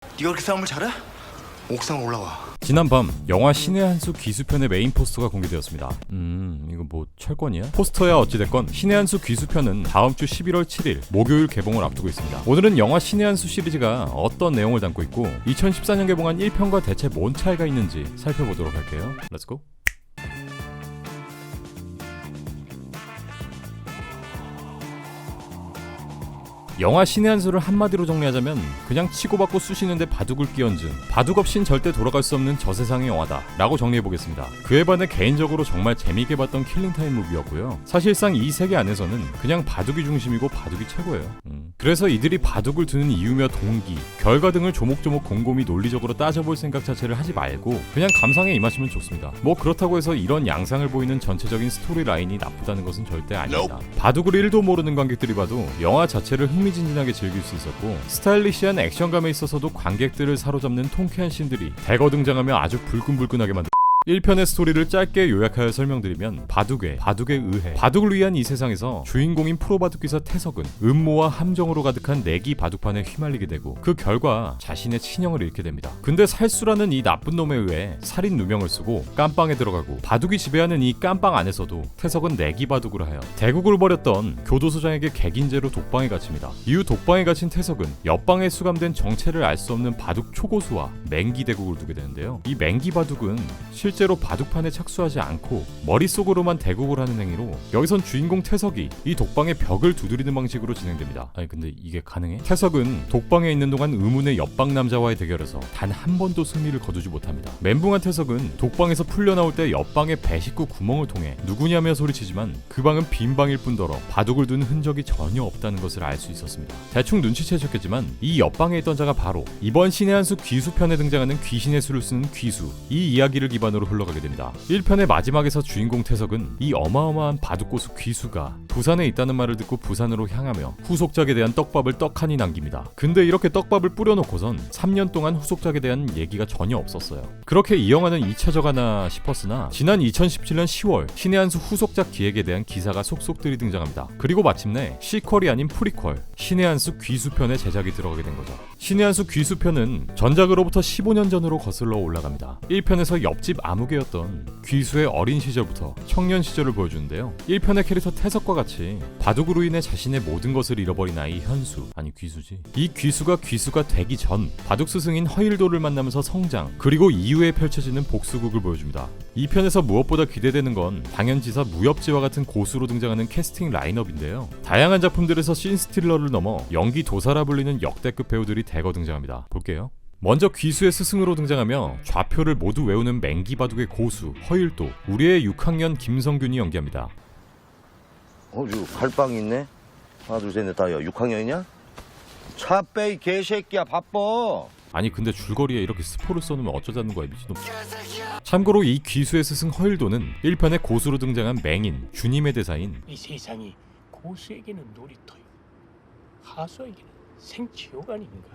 네가 그렇게 싸움을 잘해? 옥상 올라와. 지난밤 영화 신의 한 수 귀수편의 메인 포스터가 공개되었습니다. 이거 뭐 철권이야? 포스터야 어찌됐건 신의 한 수 귀수편은 다음 주 11월 7일 목요일 개봉을 앞두고 있습니다. 오늘은 영화 신의 한 수 시리즈가 어떤 내용을 담고 있고 2014년 개봉한 1편과 대체 뭔 차이가 있는지 살펴보도록 할게요. 렛츠고! 영화 신의 한 수를 한마디로 정리하자면 그냥 치고받고 쑤시는데 바둑을 끼얹은 바둑 없인 절대 돌아갈 수 없는 저세상의 영화다 라고 정리해보겠습니다. 그에 반해 개인적으로 정말 재미있게 봤던 킬링타임 무비였고요. 사실상 이 세계 안에서는 그냥 바둑이 중심이고 바둑이 최고예요. 그래서 이들이 바둑을 두는 이유며 동기, 결과 등을 조목조목 곰곰이 논리적으로 따져볼 생각 자체를 하지 말고 그냥 감상에 임하시면 좋습니다. 뭐 그렇다고 해서 이런 양상을 보이는 전체적인 스토리 라인이 나쁘다는 것은 절대 아닙니다. 바둑을 1도 모르는 관객들이 봐도 영화 자체를 흥미진진하게 즐길 수 있었고 스타일리시한 액션감에 있어서도 관객들을 사로잡는 통쾌한 씬들이 대거 등장하며 아주 불끈불끈하게 만들 1편의 스토리를 짧게 요약하여 설명드리면 바둑에 의해 바둑을 위한 이 세상에서 주인공인 프로바둑기사 태석은 음모와 함정으로 가득한 내기 바둑판에 휘말리게 되고 그 결과 자신의 친형을 잃게 됩니다. 근데 살수라는 이 나쁜 놈에 의해 살인 누명을 쓰고 깜빵에 들어가고 바둑이 지배하는 이 깜빵 안에서도 태석은 내기 바둑을 하여 대국을 벌였던 교도소장에게 객인죄로 독방에 갇힙니다. 이후 독방에 갇힌 태석은 옆방에 수감된 정체를 알 수 없는 바둑 초고수와 맹기 대국을 두게 되는데요. 이 맹기 바둑은 실제로 바둑판에 착수하지 않고 머릿속으로만 대국을 하는 행위로 여기선 주인공 태석이 이 독방의 벽을 두드리는 방식으로 진행됩니다. 아니 근데 이게 가능해? 태석은 독방에 있는 동안 의문의 옆방 남자와의 대결에서 단 한 번도 승리를 거두지 못합니다. 멘붕한 태석은 독방에서 풀려나올 때 옆방의 배식구 구멍을 통해 누구냐며 소리치지만 그 방은 빈 방일 뿐더러 바둑을 둔 흔적이 전혀 없다는 것을 알 수 있었습니다. 대충 눈치채셨겠지만 이 옆방에 있던 자가 바로 이번 신의 한 수 귀수편에 등장하는 귀신의 수를 쓰는 귀수, 이 이야기를 기반으로 흘러가게 됩니다. 1편의 마지막에서 주인공 태석은 이 어마어마한 바둑고수 귀수가 부산에 있다는 말을 듣고 부산으로 향하며 후속작에 대한 떡밥을 떡하니 남깁니다. 근데 이렇게 떡밥을 뿌려놓고선 3년 동안 후속작에 대한 얘기가 전혀 없었어요. 그렇게 이 영화는 잊혀져가나 싶었으나 지난 2017년 10월 신의 한 수 후속작 기획에 대한 기사가 속속들이 등장합니다. 그리고 마침내 시퀄이 아닌 프리퀄 신의 한 수 귀수편의 제작이 들어가게 된 거죠. 신의 한 수 귀수편은 전작으로부터 15년 전으로 거슬러 올라갑니다. 1편에서 옆집 아무개였던 귀수의 어린 시절부터 청년 시절을 보여주는데요. 1편의 캐릭터 태석과 같이 바둑으로 인해 자신의 모든 것을 잃어버린 아이 현수, 아니 귀수지. 이 귀수가 되기 전 바둑 스승인 허일도를 만나면서 성장, 그리고 이후에 펼쳐지는 복수극을 보여줍니다. 2편에서 무엇보다 기대되는 건 당연지사 무협지와 같은 고수로 등장하는 캐스팅 라인업인데요. 다양한 작품들에서 씬스틸러를 넘어 연기 도사라 불리는 역대급 배우들이 대거 등장합니다. 볼게요. 먼저 귀수의 스승으로 등장하며 좌표를 모두 외우는 맹기 바둑의 고수 허일도, 우리의 6학년 김성균이 연기합니다. 이거 칼빵 있네? 하나 둘 셋 넷 다 6학년이냐? 차 빼 이 개새끼야 바빠. 아니 근데 줄거리에 이렇게 스포를 써놓으면 어쩌자는 거야 미친놈. 참고로 이 귀수의 스승 허일도는 1편의 고수로 등장한 맹인 주님의 대사인 이 세상이 고수에게는 놀이터요, 하수에게는 생지옥 아닌가.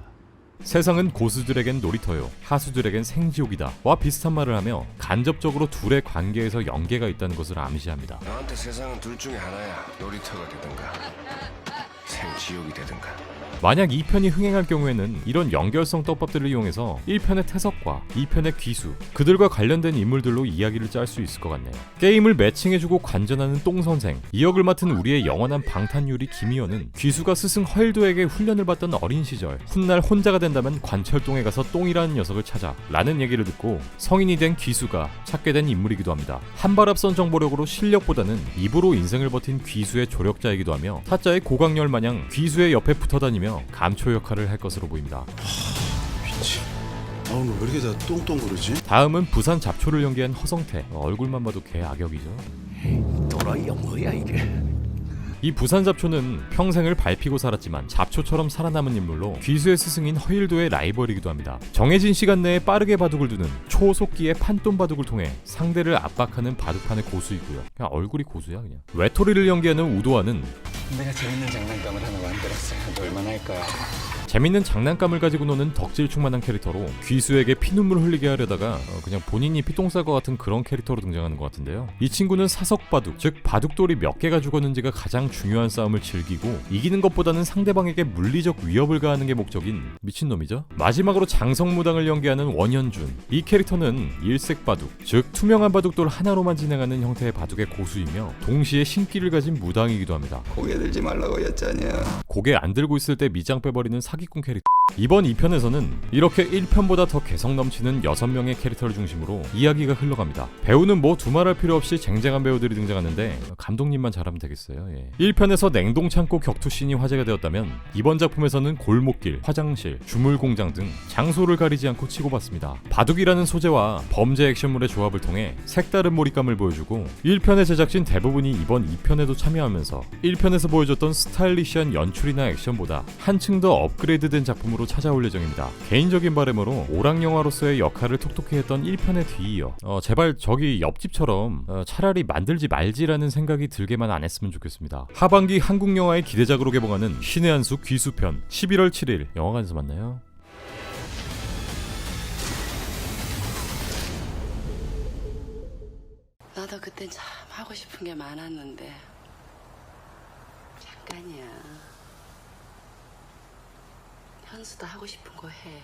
세상은 고수들에겐 놀이터요, 하수들에겐 생지옥이다 와 비슷한 말을 하며 간접적으로 둘의 관계에서 연계가 있다는 것을 암시합니다. 너한테 세상은 둘 중에 하나야. 놀이터가 되든가 생지옥이 되든가. 만약 2편이 흥행할 경우에는 이런 연결성 떡밥들을 이용해서 1편의 태석과 2편의 귀수, 그들과 관련된 인물들로 이야기를 짤 수 있을 것 같네요. 게임을 매칭해주고 관전하는 똥선생, 이 역을 맡은 우리의 영원한 방탄유리 김희연은 귀수가 스승 허일도에게 훈련을 받던 어린 시절 훗날 혼자가 된다면 관철동에 가서 똥이라는 녀석을 찾아 라는 얘기를 듣고 성인이 된 귀수가 찾게 된 인물이기도 합니다. 한 발 앞선 정보력으로 실력보다는 입으로 인생을 버틴 귀수의 조력자이기도 하며 타짜의 고강렬 마냥 귀수의 옆에 붙어다니며 감초 역할을 할 것으로 보입니다. 미치. 오늘 왜 이렇게 다 똥똥거리지? 다음은 부산 잡초를 연기한 허성태. 얼굴만 봐도 개 악역이죠. 또라이야 뭐야 이게. 이 부산 잡초는 평생을 밟히고 살았지만 잡초처럼 살아남은 인물로 귀수의 스승인 허일도의 라이벌이기도 합니다. 정해진 시간 내에 빠르게 바둑을 두는 초속기의 판돈 바둑을 통해 상대를 압박하는 바둑판의 고수이고요. 그냥 얼굴이 고수야 그냥. 외톨이를 연기하는 우도환은 내가 재밌는 장난감을 하나 만들었어요. 놀만 할 거야. 재밌는 장난감을 가지고 노는 덕질 충만한 캐릭터로 귀수에게 피눈물 흘리게 하려다가 그냥 본인이 피똥 쌀 것 같은 그런 캐릭터로 등장하는 것 같은데요. 이 친구는 사석바둑, 즉 바둑돌이 몇 개가 죽었는지가 가장 중요한 싸움을 즐기고 이기는 것보다는 상대방에게 물리적 위협을 가하는 게 목적인 미친놈이죠. 마지막으로 장성무당을 연기하는 원현준. 이 캐릭터는 일색바둑, 즉 투명한 바둑돌 하나로만 진행하는 형태의 바둑의 고수이며 동시에 신기를 가진 무당이기도 합니다. 고개 들지 말라고 했잖냐. 고개 안 들고 있을 때 미장 빼버리는 사기꾼 캐릭터. 이번 2편에서는 이렇게 1편보다 더 개성 넘치는 6명의 캐릭터를 중심으로 이야기가 흘러갑니다. 배우는 뭐 두말할 필요 없이 쟁쟁한 배우들이 등장하는데 감독님만 잘하면 되겠어요. 1편에서 냉동창고 격투씬이 화제가 되었다면 이번 작품에서는 골목길, 화장실, 주물공장 등 장소를 가리지 않고 치고받습니다. 바둑이라는 소재와 범죄 액션물의 조합을 통해 색다른 몰입감을 보여주고 1편의 제작진 대부분이 이번 2편에도 참여하면서 1편에서 보여줬던 스타일리시한 연출이나 액션보다 한층 더 업그레이드된 작품으로 찾아올 예정입니다. 개인적인 바람으로 오락영화로서의 역할을 톡톡히 했던 1편에 뒤이어 제발 저기 옆집처럼 차라리 만들지 말지라는 생각이 들게만 안 했으면 좋겠습니다. 하반기 한국 영화의 기대작으로 개봉하는 신의 한 수 귀수편 11월 7일 영화관에서 만나요. 나도 그땐 참 하고 싶은 게 많았는데 잠깐이야. 현수도 하고 싶은 거 해.